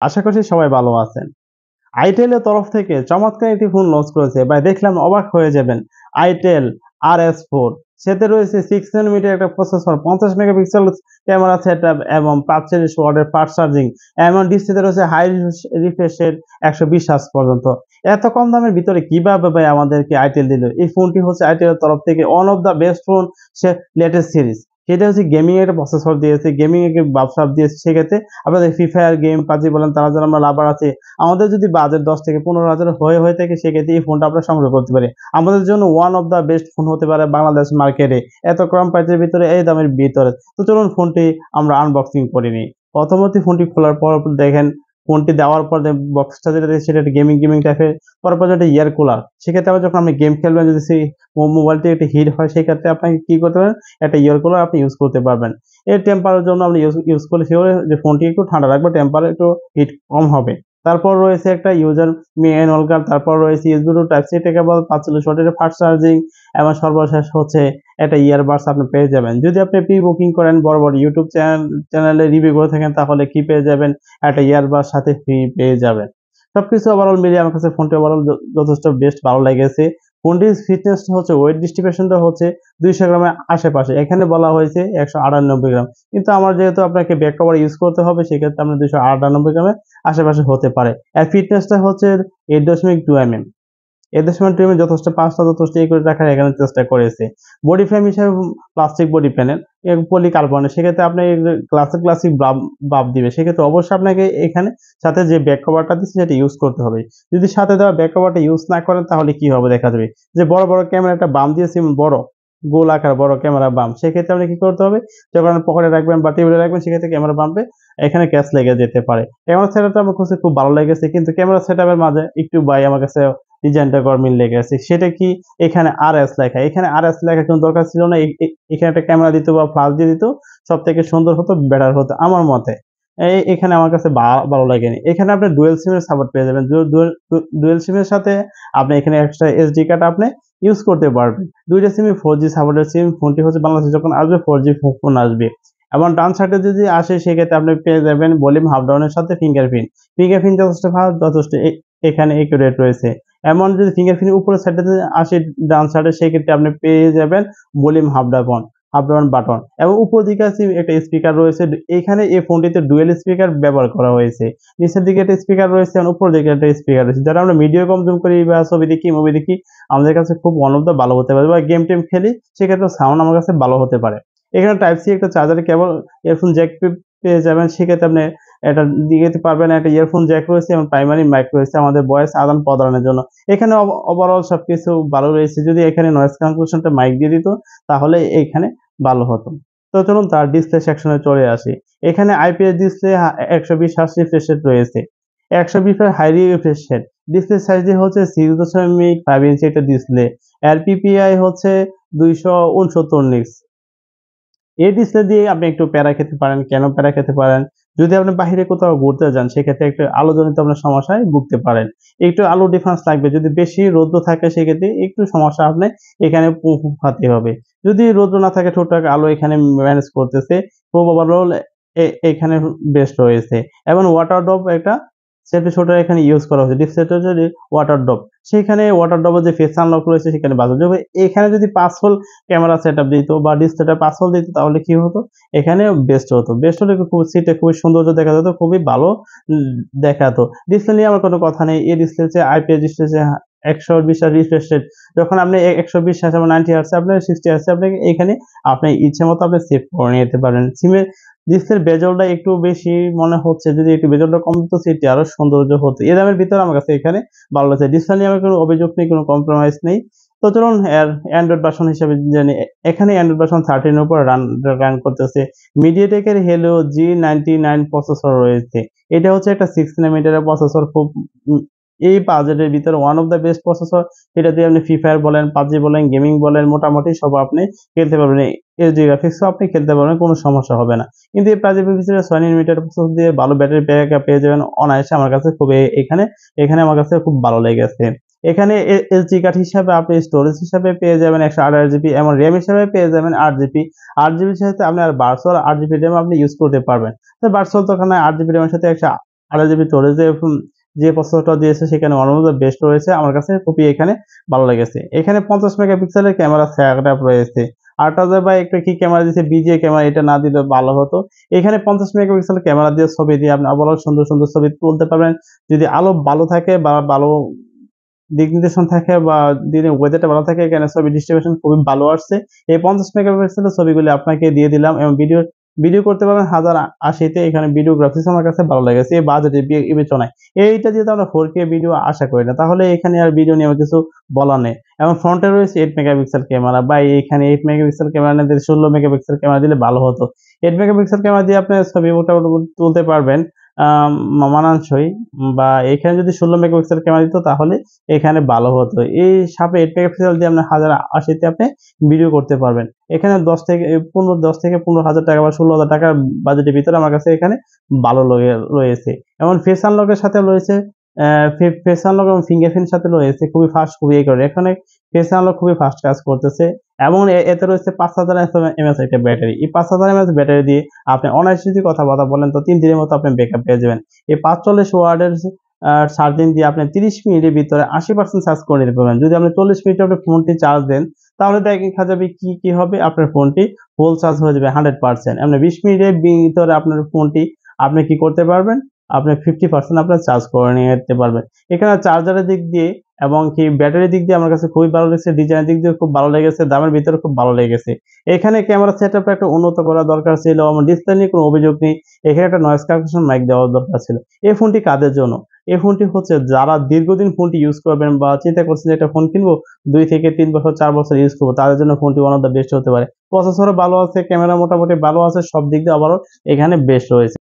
আশা করছি সবাই ভালো আছেন। আইটেল এর তরফ থেকে চমৎকার একটি ফোন লঞ্চ করেছে ভাই, দেখলাম অবাক হয়ে যাবেন। আইটেল RS4 সেতে রয়েছে 6 nanometer একটা প্রসেসর, 50 মেগাপিক্সেল ক্যামেরা সেটআপ এবং 45 ওয়াটের ফাস্ট চার্জিং, এমন ডিসপ্লেতে রয়েছে হাই রিফ্রেশ রেট 120 হার্জ পর্যন্ত। এত কম দামের ভিতরে কিভাবে ভাই আমাদেরকে আইটেল দিল? এই ফোনটি হচ্ছে আইটেল এর তরফ থেকে one of the best phone, say latest series. সেটা হচ্ছে গেমিং এর একটা প্রসেসর দিয়েছে, গেমিং এর বাপসাপ দিয়েছে। সেক্ষেত্রে আপনাদের ফ্রি ফায়ার গেম, পাবজি বলেন, তারা যারা আমরা লাভার আছে, আমাদের যদি বাজেট 10 থেকে 15,000 হয়ে থাকে, সেক্ষেত্রে এই ফোনটা আমরা সংগ্রহ করতে পারি। আমাদের জন্য one of the best phone হতে পারে বাংলাদেশ মার্কেটে, এত কম প্রাইসের ভিতরে, এই দামের ভিতরে। তো চলুন ফোনটি আমরা আনবক্সিং করে নিই। প্রথমত ফোনটি খোলার পর দেখেন, ফোনটি দেওয়ার পর যে বক্সটা যেটা দিয়েছে সেটা একটা গেমিং গেমিং টাইপের। পরপর যেটা ইয়ার কুলার, সেক্ষেত্রে আবার যখন আপনি গেম খেলবেন, যদি সেই মোবাইলটি একটু হিট হয়, সেক্ষেত্রে আপনাকে কি করতে পারেন, একটা ইয়ার কুলার আপনি ইউজ করতে পারবেন। এর টেম্পারের জন্য আপনি ইউজ করলে সেভাবে যে ফোনটি একটু ঠান্ডা রাখবে, টেম্পার একটু হিট কম হবে। তারপর রয়েছে একটা ইউজার ম্যানুয়াল গাইড, তারপর রয়েছে USB to type C cable, 45 ওয়াটের ফাস্ট চার্জিং, এবং সর্বশেষ হচ্ছে একটা ইয়ারবাডস আপনি পেয়ে যাবেন। যদি আপনি প্রি বুকিং করেন, বড় বড় ইউটিউব চ্যানেলে রিভিউ করে থাকেন, তাহলে কি পেয়ে যাবেন, একটা ইয়ারবাডস সাথে ফ্রি পেয়ে যাবেন। সবকিছু ওভারঅল মিলিয়ে আমার কাছে ফোনটি ওভারঅল যথেষ্ট বেস্ট ভালো লেগেছে। ফোনটির ফিটনেস হচ্ছে, ওয়েট ডিস্ট্রিবিউশনটা হচ্ছে 200 গ্রামের আশেপাশে, এখানে বলা হয়েছে 198 গ্রাম, কিন্তু আমার যেহেতু আপনাকে ব্যাক কভার ইউজ করতে হবে, সেক্ষেত্রে আপনার 298 গ্রামের আশেপাশে হতে পারে। আর ফিটনেসটা হচ্ছে 8.2 mm। এদের সময় ট্রিমে যথেষ্ট 5টা যথেষ্ট এই করে রাখার এখানে চেষ্টা করেছে। বডি ফ্রেম হিসেবে প্লাস্টিক বডি প্যানেল, পলিকার্বনের, সেক্ষেত্রে আপনি ক্লাসিক বাব দিবে, সেক্ষেত্রে অবশ্যই আপনাকে এখানে সাথে যে ব্যাক কভারটা দিচ্ছে সেটা ইউজ করতে হবে। যদি সাথে দেওয়া ব্যাক কভারটা ইউজ না করেন, তাহলে কি হবে দেখা যাবে যে বড় বড় ক্যামেরা একটা বাম দিয়েছে, বড় গোল আকার বড় ক্যামেরা বাম, সেক্ষেত্রে আপনি কি করতে হবে, যখন পকেটে রাখবেন বা টেবিলে রাখবেন, সেক্ষেত্রে ক্যামেরা বাম্পে এখানে ক্যাচ লেগে যেতে পারে। ক্যামেরা সেটআপটা আমার কাছে খুব ভালো লেগেছে, কিন্তু ক্যামেরা সেটআপের মাঝে একটু ভাই আমার কাছে ডিজাইনটা গরমিল লেগেছে। সেটা কি, এখানে RS লেখা, এখানে RS লেখা কোনো দরকার ছিল না। এখানে একটা ক্যামেরা দিত বা ফ্লাশ দিয়ে দিত, সব থেকে সুন্দর হতো, বেটার হতো আমার মতে। এখানে আমার কাছে ভালো লাগেনি। এখানে আপনি ডুয়েল সিমের সাপোর্ট পেয়ে যাবেন। ডুয়েল সিমের সাথে আপনি এখানে এক্সট্রা SD কার্ড আপনি ইউজ করতে পারবেন। দুইটা সিমই 4G সাপোর্টেড সিম। ফোনটি হচ্ছে বাংলাদেশে যখন আসবে 4G ফোন আসবে। এবং ডান সাইডে যদি আসে, সেক্ষেত্রে আপনি পেয়ে যাবেন ভলিউম হাফ ডাউনের সাথে ফিঙ্গারপ্রিন্ট। ফিঙ্গারপ্রিন্ট যথেষ্ট ভালো, যথেষ্ট এখানে একুরেট রয়েছে। এমন যদি ফিঙ্গারপ্রিন্ট উপরের সাইডে যদি আসে ডান সাইডে, সেক্ষেত্রে আপনি পেয়ে যাবেন ভলিউম হাফ ডাউন বাটন, এবং উপর দিকে আছে একটা স্পিকার রয়েছে। এখানে এই ফোনটিতে ডুয়েল স্পিকার ব্যবহার করা হয়েছে। নিচের দিকে একটা স্পিকার রয়েছে এবং উপর দিকে একটা স্পিকার রয়েছে। যারা আমরা ভিডিও কনজিউম করি বা ছবি দেখি, মুভি দেখি, আমাদের কাছে খুব ওয়ান অফ দ্য ভালো হতে পারে, বা গেম টেম খেলি, সেক্ষেত্রে সাউন্ড আমার কাছে ভালো হতে পারে। এখানে টাইপ সি একটা চার্জার কেবল, ইয়ারফোন জ্যাক পেয়ে যাবেন, সেক্ষেত্রে আপনি এটা দিয়ে দিতে পারবেন। একটা ইয়ারফোন জ্যাক রয়েছে এবং প্রাইমারি মাইক রয়েছে আমাদের ভয়েস আদান প্রদানের জন্য। এখানে ওভারঅল সবকিছু ভালো রয়েছে। যদি এখানে নয়েজ ক্যান্সেলেশনটা মাইক দিয়ে দিত, তাহলে এখানে ভালো হতো। তো চলুন তার ডিসপ্লে সেকশনে চলে আসি। এখানে IPS display 120 hertz refresh rate রয়েছে। 120 high refresh rate. Display size হচ্ছে 6.5 ইঞ্চি একটা ডিসপ্লে। আর PPI হচ্ছে 269 নিটস। এই ডিসপ্লে দিয়ে আপনি একটু প্যারা খেতে পারেন। কেন প্যারা খেতে পারেন? যদি আপনি বাহিরে কোথাও ঘুরতে যান, সেক্ষেত্রে একটু আলোজনিত আপনার সমস্যায় ভুগতে পারেন। একটু আলো ডিফারেন্স লাগবে। যদি বেশি রৌদ্র থাকে, সেক্ষেত্রে একটু সমস্যা আপনি এখানে পোহাতে হবে। যদি রৌদ্র না থাকে, টুকটাক আলো এখানে ম্যানেজ করতেছে। খুব ওভারঅল এখানে বেস্ট রয়েছে। এবং ওয়াটার ড্রপ একটা সেফটি শুটার এখানে ইউজ করা হয়েছে। ডিসপ্লেটা যদি ওয়াটার ড্রপ, সেখানে ওয়াটার ড্রপের যে ফেস আনলক রয়েছে, সেখানে বাজে যাবে। এখানে যদি 5 হোল ক্যামেরা সেটআপ দিত বা ডিসপ্লেটা 5 হোল দিত, তাহলে কি হতো, এখানে বেস্ট হতো। বেস্ট হলে খুব সিটে খুবই সৌন্দর্য দেখা যেত, খুবই ভালো দেখাতো। ডিসপ্লে নিয়ে আমার কোনো কথা নেই। এই ডিসপ্লে হচ্ছে IPS display, 120 hertz refresh rate. যখন আপনি 120 হার্জ এবং 90 হার্জ আপনি 60 হার্জ আপনি এখানে আপনি ইচ্ছে মতো আপনি সেভ করে নিতে পারেন। সিমের ডিসপ্লের বেজলটা একটু বেশি মনে হচ্ছে, যদি একটু বেজলটা কম দিত, সেটি আরো সৌন্দর্য হতো। এই দামের ভিতরে আমার কাছে এখানে ভালো লাগছে। ডিসপ্লে নিয়ে আমার কোনো অভিযোগ নেই, কোনো কম্প্রোমাইজ নেই। তো চলুন এর অ্যান্ড্রয়েড ভার্সন হিসেবে জানি। এখানে অ্যান্ড্রয়েড ভার্সন 13 এর উপর রান করতেছে। MediaTek এর Helio G99 প্রসেসর রয়েছে। এটা হচ্ছে একটা 6 nanometer প্রসেসর। খুব এই বাজেটের ভিতরে one of the best processor. এটা দিয়ে আপনি ফ্রি ফায়ার বলেন, পাবজি বলেন, গেমিং বলেন, মোটামুটি সব আপনি খেলতে পারবেন। HD গ্রাফিক্সও আপনি খেলতে পারবেন, কোনো সমস্যা হবে না। কিন্তু এই প্রাইজের ভিতরে 6 nanometer প্রসেসর দিয়ে ভালো ব্যাটারি ব্যাকআপ পেয়ে যাবেন অনায়াসে। আমার কাছে খুব এখানে আমার কাছে খুব ভালো লেগেছে। এখানে SD কার্ড হিসাবে আপনি স্টোরেজ হিসাবে পেয়ে যাবেন 128 GB, এবং RAM হিসাবে পেয়ে যাবেন 8 GB। 8 GB সাথে আপনি আর ভার্চুয়াল 8 GB RAM আপনি ইউজ করতে পারবেন। তো ভার্চুয়াল তো ওখানে 8 GB RAM এর সাথে 8 জিবি স্টোরেজে যে প্রসেসরটা দিয়েছে সেখানে ওয়ান অফ দ্য বেস্ট রয়েছে। আমার কাছে খুবই এখানে ভালো লেগেছে। এখানে 50 মেগাপিক্সেলের ক্যামেরা সেটআপ রয়েছে। আরেকটা যে ভাই একটা কি ক্যামেরা দিয়েছে বিজিএ ক্যামেরা, এটা না দিলে ভালো হতো। এখানে 50 মেগাপিক্সেলের ক্যামেরা দিয়ে ছবি দিয়ে আপনি আবারও সুন্দর, সুন্দর ছবি তুলতে পারবেন। যদি আলো ভালো থাকে বা ভালো দিক নির্দেশন থাকে বা দিনের ওয়েদারটা ভালো থাকে, এখানে ছবি ডিস্ট্রিবিউশন খুবই ভালো আসছে। এই 50 মেগাপিক্সেলের ছবিগুলি আপনাকে দিয়ে দিলাম এবং ভিডিও করতে পারবেন 1080 তে। এখানে ভিডিও গ্রাফিক্স আমার কাছে ভালো লেগেছে এই বাজেটের বিবেচনায়। এইটা দিয়ে তো আমরা 4K ভিডিও আশা করি না। তাহলে এখানে আর ভিডিও নিয়ে আমার কিছু বলার নেই। এবং ফ্রন্টে রয়েছে 8 মেগাপিক্সেল ক্যামেরা, বা এখানে 8 মেগাপিক্সেল ক্যামেরা না দিয়ে 16 মেগাপিক্সেল ক্যামেরা দিলে ভালো হতো। 8 মেগাপিক্সেল ক্যামেরা দিয়ে আপনি ছবি মোটামুটি তুলতে পারবেন মানানসই। বা এখানে যদি 16 মেগাপিক্সেল ক্যামেরা দিত তাহলে এখানে ভালো হতো। এই সাপে 8 মেগাপিক্সেল দিয়ে আপনি 1080 তে আপনি ভিডিও করতে পারবেন। এখানে 10 থেকে 15,000 টাকা বা 16,000 টাকার বাজেটের ভিতরে আমার কাছে এখানে ভালো রয়েছে। এবং ফেস আনলকের সাথে রয়েছে ফেস আনলক এবং ফিঙ্গারপ্রিন্টের সাথে রয়েছে খুবই ফাস্ট, খুবই করে। এখানে ফেস আনলক খুবই ফাস্ট কাজ করতেছে। এবং এতে রয়েছে 5000 এমএএইচ একটা ব্যাটারি। এই 5000 এমএএইচ ব্যাটারি দিয়ে আপনি অনায়াসে যদি কথাবার্তা বলেন তো 3 দিনের মতো আপনি ব্যাকআপ পেয়ে যাবেন। এই 45 ওয়াটের চার্জিং দিয়ে আপনি 30 মিনিটের ভিতরে 80% চার্জ করে নিতে পারবেন। যদি আপনি 40 মিনিটে আপনার ফোনটি চার্জ দেন তাহলে দেখা যাবে কি হবে, আপনার ফোনটি ফুল চার্জ হয়ে যাবে 100%। আপনি 20 মিনিটের ভিতরে আপনার ফোনটি আপনি কি করতে পারবেন? আপনি 50% আপনার চার্জ করে নিতে পারবেন। এখানে চার্জারের দিক দিয়ে এবং কি ব্যাটারির দিক দিয়ে আমার কাছে খুবই ভালো লেগেছে, ডিজাইনের দিক দিয়ে খুব ভালো লেগেছে, দামের ভিতরে খুব ভালো লেগেছে। এখানে ক্যামেরা সেটআপটা একটু উন্নত করা দরকার ছিল। আমার ডিসপ্লে নিয়ে কোনো অভিযোগ নেই। এখানে একটা নয়েজ ক্যান্সেলেশন মাইক দেওয়া দরকার ছিল। এই ফোনটি কাদের জন্য? এই ফোনটি হচ্ছে যারা দীর্ঘদিন ফোনটি ইউজ করবেন বা চিন্তা করছেন যে একটা ফোন কিনবো 2 থেকে 3 বছর 4 বছর ইউজ করবো, তাদের জন্য ফোনটি ওয়ান অফ দ্য বেস্ট হতে পারে। প্রসেসরও ভালো আছে, ক্যামেরা মোটামুটি ভালো আছে, সব দিক দিয়ে আবারও এখানে বেস্ট রয়েছে।